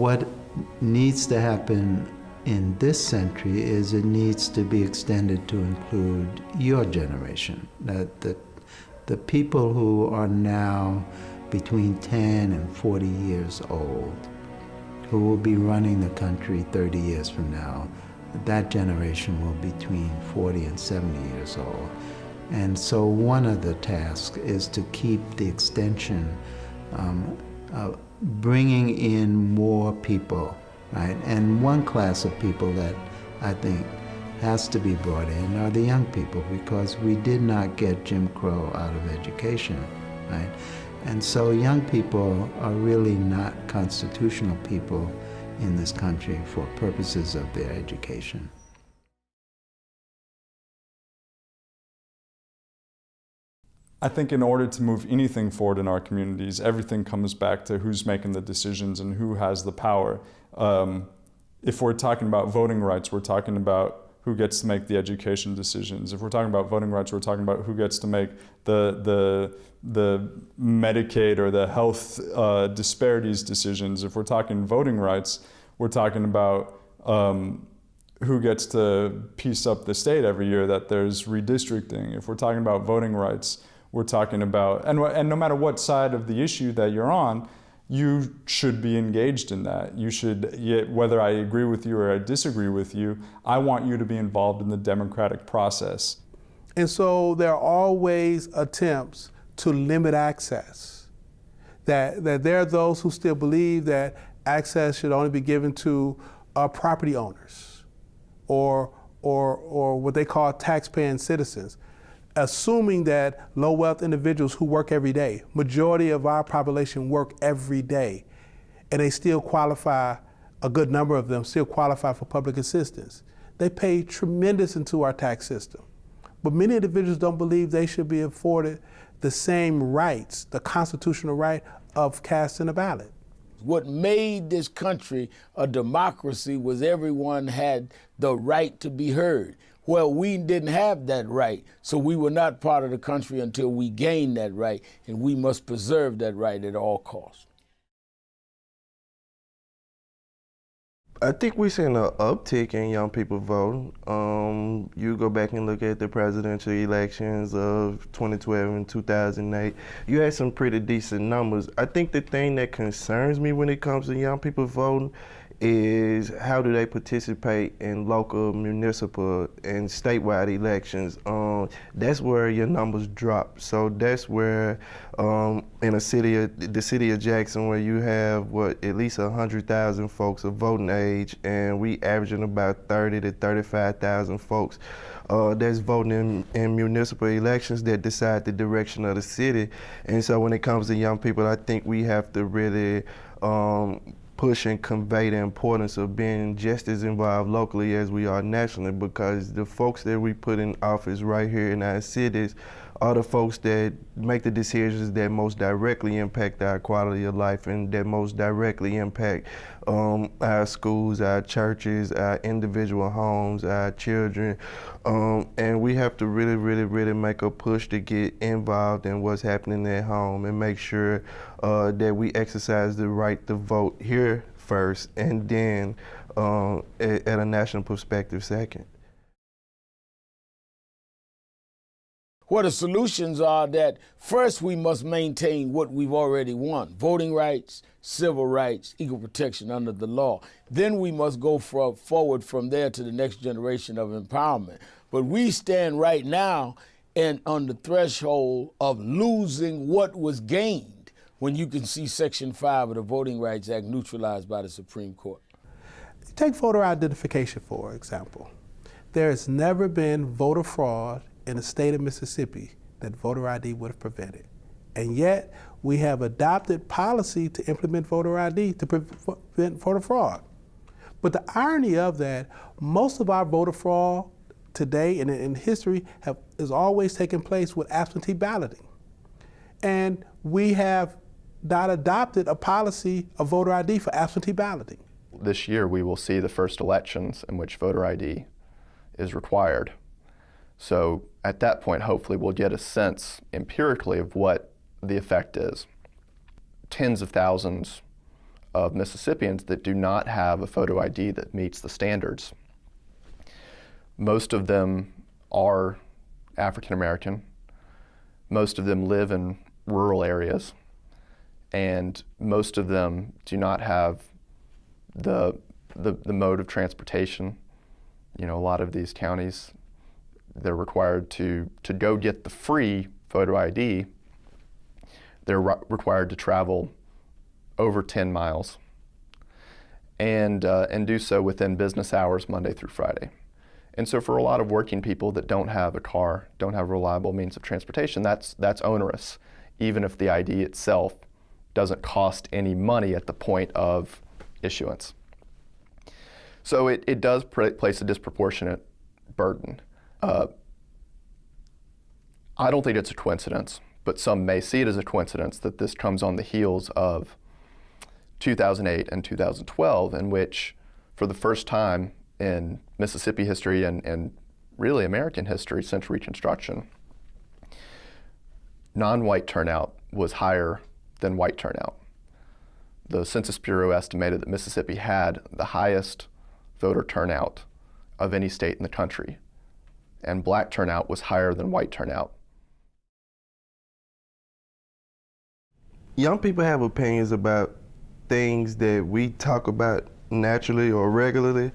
What needs to happen in this century is it needs to be extended to include your generation, that the people who are now between 10 and 40 years old, who will be running the country 30 years from now, that generation will be between 40 and 70 years old. And so one of the tasks is to keep the extension, bringing in more people, right? And one class of people that I think has to be brought in are the young people, because we did not get Jim Crow out of education, right? And so young people are really not constitutional people in this country for purposes of their education. I think in order to move anything forward in our communities, everything comes back to who's making the decisions and who has the power. If we're talking about voting rights, we're talking about who gets to make the education decisions. If we're talking about voting rights, we're talking about who gets to make the Medicaid or the health disparities decisions. If we're talking voting rights, we're talking about who gets to piece up the state every year that there's redistricting. If we're talking about voting rights, we're talking about, and no matter what side of the issue that you're on, you should be engaged in that. You should, whether I agree with you or I disagree with you, I want you to be involved in the democratic process. And so there are always attempts to limit access. That there are those who still believe that access should only be given to property owners or what they call tax-paying citizens, assuming that low-wealth individuals who work every day, majority of our population work every day, and they still qualify, a good number of them still qualify for public assistance. They pay tremendous into our tax system. But many individuals don't believe they should be afforded the same rights, the constitutional right of casting a ballot. What made this country a democracy was everyone had the right to be heard. Well, we didn't have that right, so we were not part of the country until we gained that right, and we must preserve that right at all costs. I think we're seeing an uptick in young people voting. You go back and look at the presidential elections of 2012 and 2008, you had some pretty decent numbers. I think the thing that concerns me when it comes to young people voting is how do they participate in local, municipal, and statewide elections. That's where your numbers drop. So that's where in the city of Jackson, where you have at least 100,000 folks of voting age, and we averaging about 30 to 35,000 folks that's voting in municipal elections that decide the direction of the city. And so when it comes to young people, I think we have to really push and convey the importance of being just as involved locally as we are nationally, because the folks that we put in office right here in our cities are the folks that make the decisions that most directly impact our quality of life and that most directly impact our schools, our churches, our individual homes, our children. And we have to really make a push to get involved in what's happening at home and make sure that we exercise the right to vote here first, and then at a national perspective second. Well, the solutions are that first we must maintain what we've already won: voting rights, civil rights, equal protection under the law. Then we must go forward from there to the next generation of empowerment. But we stand right now on the threshold of losing what was gained when you can see Section 5 of the Voting Rights Act neutralized by the Supreme Court. Take voter identification, for example. There has never been voter fraud in the state of Mississippi that voter ID would have prevented. And yet, we have adopted policy to implement voter ID to prevent voter fraud. But the irony of that, most of our voter fraud today and in history has always taken place with absentee balloting. And we have not adopted a policy of voter ID for absentee balloting. This year, we will see the first elections in which voter ID is required. So at that point, hopefully we'll get a sense empirically of what the effect is. Tens of thousands of Mississippians that do not have a photo ID that meets the standards. Most of them are African American. Most of them live in rural areas, and most of them do not have the mode of transportation. You know, a lot of these counties, they're required to go get the free photo ID, they're required to travel over 10 miles and do so within business hours, Monday through Friday. And so for a lot of working people that don't have a car, don't have a reliable means of transportation, that's onerous, even if the ID itself doesn't cost any money at the point of issuance. So it does place a disproportionate burden. I don't think it's a coincidence, but some may see it as a coincidence that this comes on the heels of 2008 and 2012, in which, for the first time in Mississippi history and really American history since Reconstruction, non-white turnout was higher than white turnout. The Census Bureau estimated that Mississippi had the highest voter turnout of any state in the country, and black turnout was higher than white turnout. Young people have opinions about things that we talk about naturally or regularly,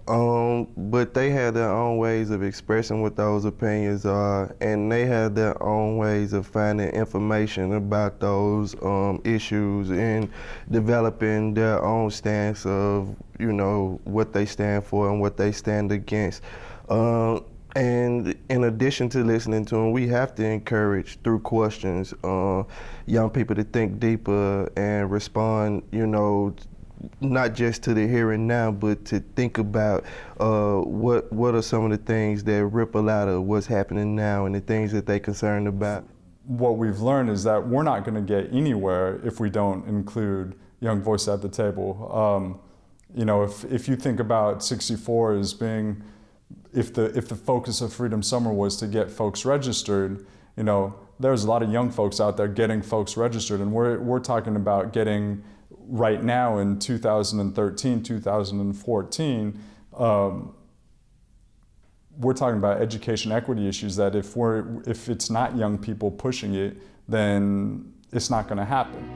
but they have their own ways of expressing what those opinions are, and they have their own ways of finding information about those issues and developing their own stance of, you know, what they stand for and what they stand against. And in addition to listening to them, we have to encourage, through questions, young people to think deeper and respond, you know, not just to the here and now, but to think about what are some of the things that ripple out of what's happening now and the things that they're concerned about. What we've learned is that we're not going to get anywhere if we don't include young voices at the table. You know, if you think about 64 as being, if the focus of Freedom Summer was to get folks registered, you know, there's a lot of young folks out there getting folks registered, and we're talking about getting, right now in 2013, 2014, we're talking about education equity issues that if it's not young people pushing it, then it's not going to happen.